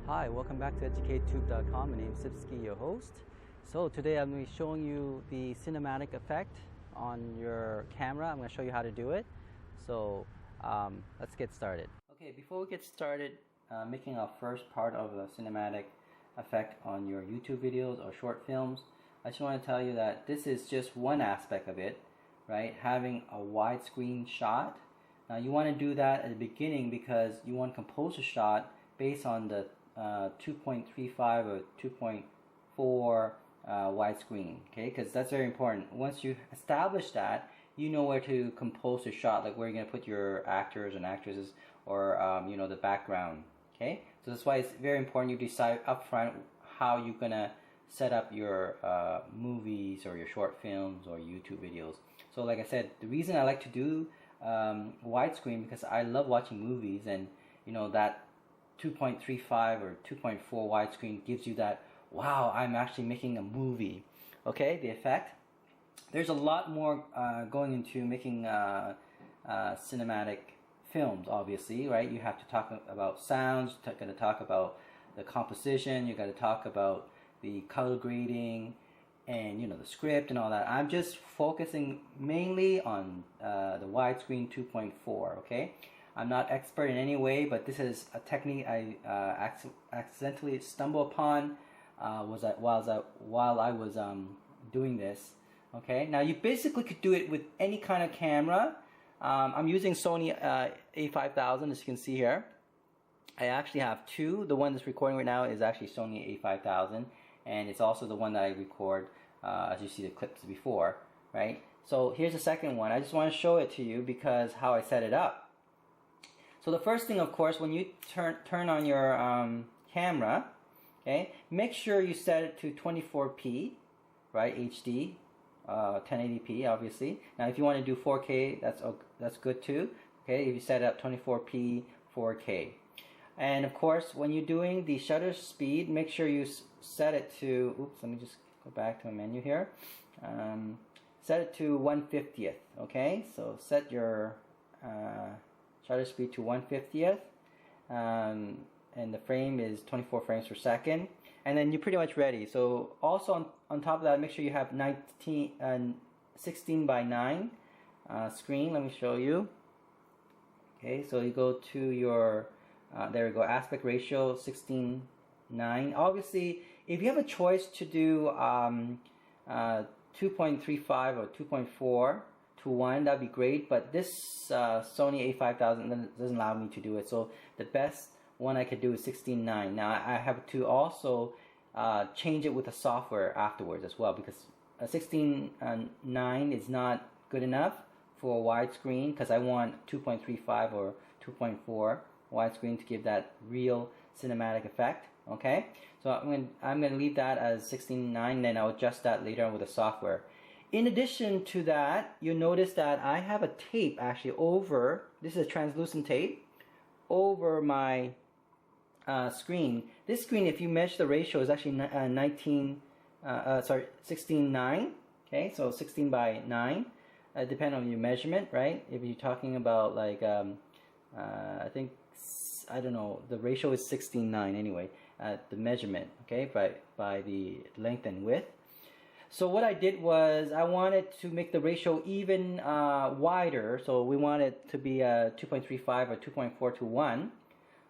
Hi, welcome back to EducateTube.com. My name is Sipsky, your host. So today I'm going to be showing you the cinematic effect on your camera. I'm going to show you how to do it. So let's get started. Okay, before we get started making our first part of the cinematic effect on your YouTube videos or short films, I just want to tell you that this is just one aspect of it, right? Having a widescreen shot. Now you want to do that at the beginning because you want to compose a shot based on the 2.35 or 2.4 widescreen, okay? Because that's very important. Once you establish that, you know where to compose a shot, like where you're going to put your actors and actresses, or you know, the background, okay? So that's why it's very important you decide upfront how you're going to set up your movies or your short films or YouTube videos. So like I said, the reason I like to do widescreen because I love watching movies, and you know that 2.35 or 2.4 widescreen gives you that, wow, I'm actually making a movie, okay, the effect. There's a lot more going into making cinematic films, obviously, right? You have to talk about sounds, you're going to talk about the composition, you got to talk about the color grading, and you know, the script and all that. I'm just focusing mainly on the widescreen 2.4, okay? I'm not expert in any way, but this is a technique I accidentally stumbled upon while I was doing this. Okay, now you basically could do it with any kind of camera. I'm using Sony A5000, as you can see here. I actually have two. The one that's recording right now is actually Sony A5000, and it's also the one that I record as you see the clips before, right? So here's the second one. I just want to show it to you because how I set it up. So the first thing, of course, when you turn on your camera, okay, make sure you set it to 24p, right, HD, 1080p, obviously. Now, if you want to do 4K, that's good too. Okay, if you set it up 24p, 4K, and of course, when you're doing the shutter speed, make sure you set it to. Oops, let me just go back to my menu here. Set it to 1/50th. Okay, so set your shutter speed to 1/50th, and the frame is 24 frames per second, and then you're pretty much ready. So also on top of that, make sure you have 16 by 9 screen. Let me show you. Okay, so you go to your there we go, aspect ratio 16:9. Obviously, if you have a choice to do 2.35 or 2.4 to 1, that'd be great, but this Sony A5000 doesn't allow me to do it. So the best one I could do is 16:9. Now I have to also change it with the software afterwards as well, because 16:9 is not good enough for widescreen, because I want 2.35 or 2.4 widescreen to give that real cinematic effect. Okay, so I'm going to leave that as 16:9, then I'll adjust that later on with the software. In addition to that, you'll notice that I have a tape actually over, this is a translucent tape, over my screen. This screen, if you measure the ratio, is actually 16:9. Okay, so 16 by 9, depending on your measurement, right? If you're talking about like, I think, I don't know, the ratio is 16:9 anyway, the measurement, okay, by the length and width. So what I did was I wanted to make the ratio even wider, so we want it to be 2.35 or 2.4 to 1.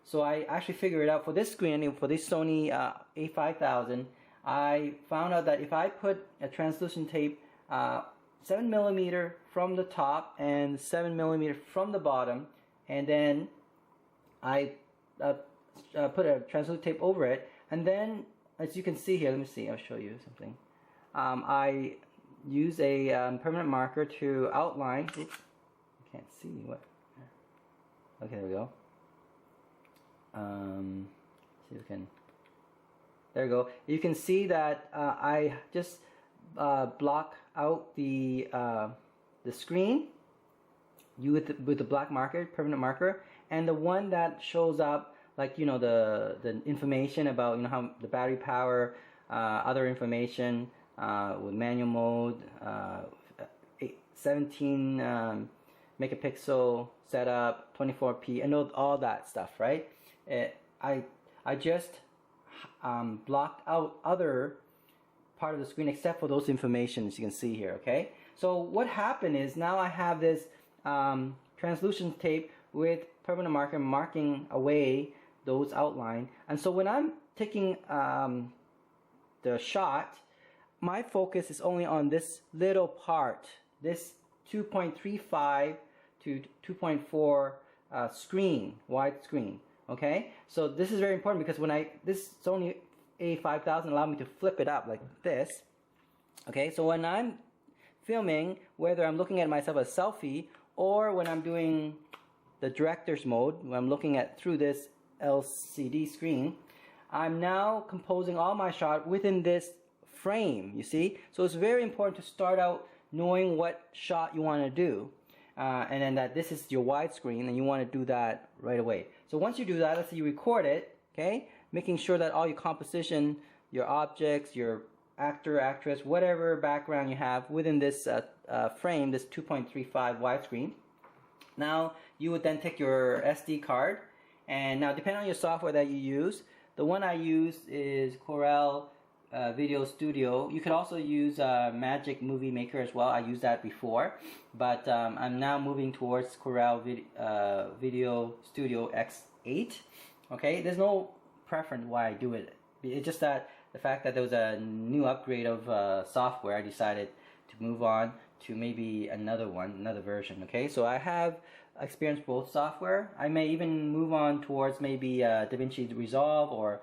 So I actually figured it out for this screen, for this Sony A5000. I found out that if I put a translucent tape 7mm from the top and 7mm from the bottom, and then I put a translucent tape over it, and then as you can see here, let me see, I'll show you something. I use a permanent marker to outline. Oops, I can't see what. Okay, there we go. See if we can. There we go. You can see that I just block out the screen with the black marker, permanent marker, and the one that shows up, like, you know, the information about, you know, how the battery power, other information. With manual mode, 17 megapixel setup, 24p, and all that stuff, right? I I just blocked out other part of the screen except for those information, as you can see here. Okay, so what happened is now I have this translucent tape with permanent marker marking away those outline, and so when I'm taking the shot, my focus is only on this little part, this 2.35 to 2.4 screen, wide screen. Okay, so this is very important because when this Sony A5000 allowed me to flip it up like this. Okay, so when I'm filming, whether I'm looking at myself as selfie or when I'm doing the director's mode, when I'm looking at through this LCD screen, I'm now composing all my shot within this frame, you see? So it's very important to start out knowing what shot you want to do. And then that this is your widescreen and you want to do that right away. So once you do that, let's say you record it, okay? Making sure that all your composition, your objects, your actor, actress, whatever background you have within this frame, this 2.35 widescreen. Now you would then take your SD card, and now depending on your software that you use, the one I use is Corel Videostudio. You could also use Magic Movie Maker as well. I used that before, but I'm now moving towards Corel Videostudio X8. Okay, there's no preference why I do it. It's just that the fact that there was a new upgrade of software, I decided to move on to maybe another version. Okay, so I have experienced both software. I may even move on towards maybe DaVinci Resolve or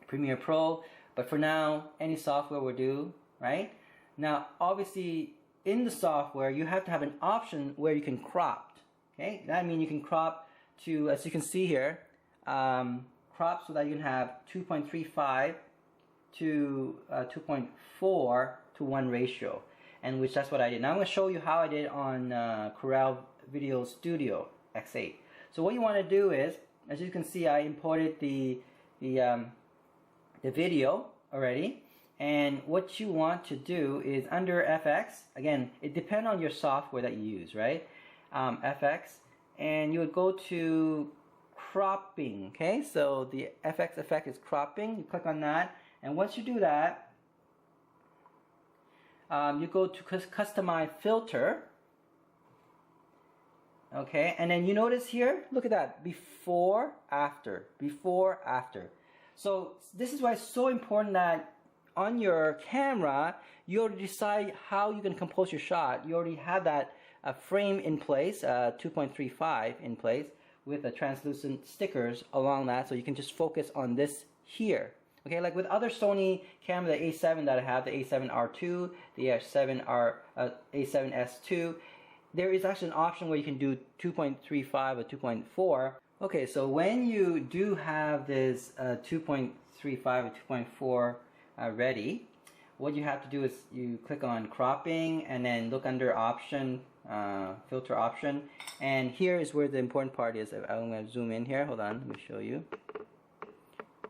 Premiere Pro, but for now any software will do, right? Now obviously in the software you have to have an option where you can crop. Okay, that means you can crop to, as you can see here, crop so that you can have 2.35 to 2.4 to 1 ratio, and which that's what I did. Now I'm going to show you how I did on Corel Videostudio X8. So what you want to do is, as you can see, I imported the video already, and what you want to do is under FX, again it depends on your software that you use, right? FX, and you would go to cropping. Okay, so the FX effect is cropping. You click on that, and once you do that, you go to customize filter. Okay, and then you notice here, look at that, before, after, before, after. So this is why it's so important that on your camera you already decide how you can compose your shot. You already have that frame in place, 2.35 in place, with the translucent stickers along that, so you can just focus on this here. Okay, like with other Sony camera, the A7 that I have, the A7R2, the A7S2, there is actually an option where you can do 2.35 or 2.4. Okay, so when you do have this 2.35 or 2.4 ready, what you have to do is you click on cropping and then look under option, filter option, and here is where the important part is. I'm going to zoom in here. Hold on, let me show you.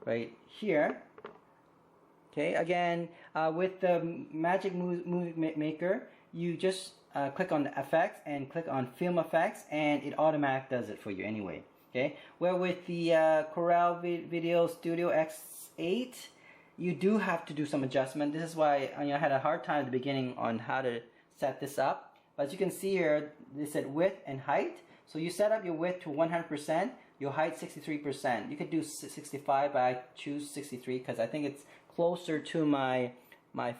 Right here. Okay, again, with the Magic Movie Maker, you just click on the effects and click on film effects, and it automatically does it for you anyway. Okay, where with the Corel Videostudio X8, you do have to do some adjustment. This is why I had a hard time at the beginning on how to set this up. But as you can see here, they said width and height. So you set up your width to 100%, your height 63%. You could do 65, but I choose 63 because I think it's closer to my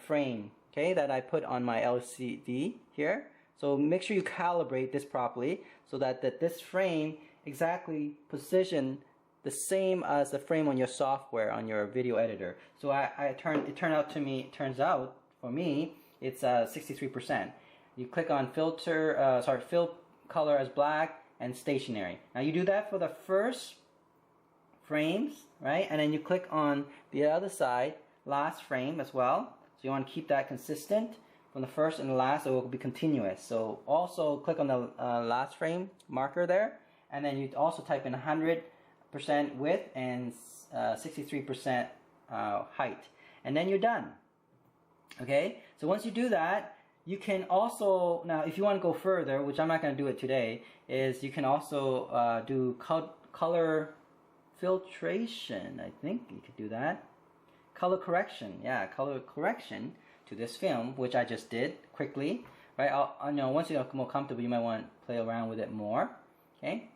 frame, okay, that I put on my LCD here. So make sure you calibrate this properly so that this frame exactly position the same as the frame on your software, on your video editor. So it turns out for me it's 63%. You click on filter, fill color as black and stationary. Now you do that for the first frames, right? And then you click on the other side, last frame as well. So you want to keep that consistent from the first and the last, so it will be continuous. So also click on the last frame marker there, and then you also type in 100% width and 63% height, and then you're done. Okay, so once you do that, you can also, now if you want to go further, which I'm not going to do it today, is you can also do color filtration. I think you could do that. Color correction, yeah, color correction to this film, which I just did quickly, right? I know once you're more comfortable, you might want to play around with it more, okay?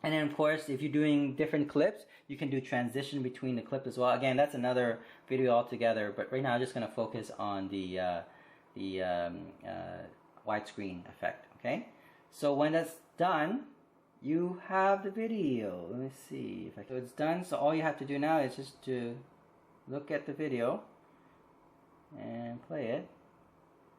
And then of course, if you're doing different clips, you can do transition between the clips as well. Again, that's another video altogether, but right now I'm just going to focus on the widescreen effect, okay? So when that's done, you have the video. Let me see if so it's done. So all you have to do now is just to look at the video and play it.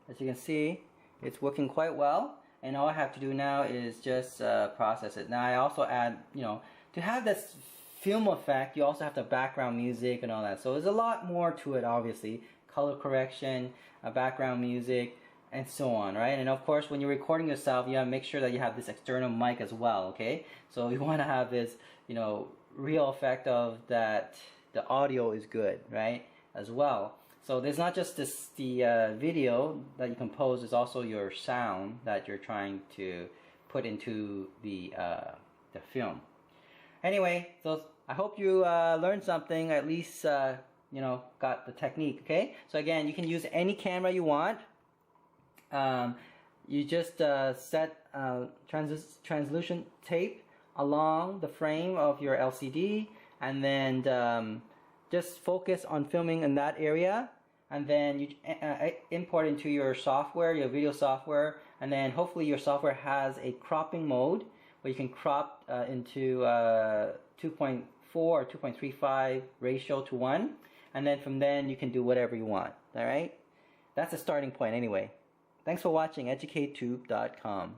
As you can see, it's working quite well. And all I have to do now is just process it. Now I also add, you know, to have this film effect, you also have the background music and all that. So there's a lot more to it, obviously. Color correction, background music, and so on, right? And of course, when you're recording yourself, you have to make sure that you have this external mic as well, okay? So you want to have this, you know, real effect of that the audio is good, right? As well. So there's not just the video that you compose, there's also your sound that you're trying to put into the film. Anyway, so I hope you learned something, at least you know, got the technique, okay? So again, you can use any camera you want. You just set translucent tape along the frame of your LCD, and then just focus on filming in that area, and then you import into your software, your video software, and then hopefully your software has a cropping mode where you can crop into 2.4 or 2.35 ratio to 1, and then from then you can do whatever you want. All right, that's a starting point anyway. Thanks for watching EducateTube.com.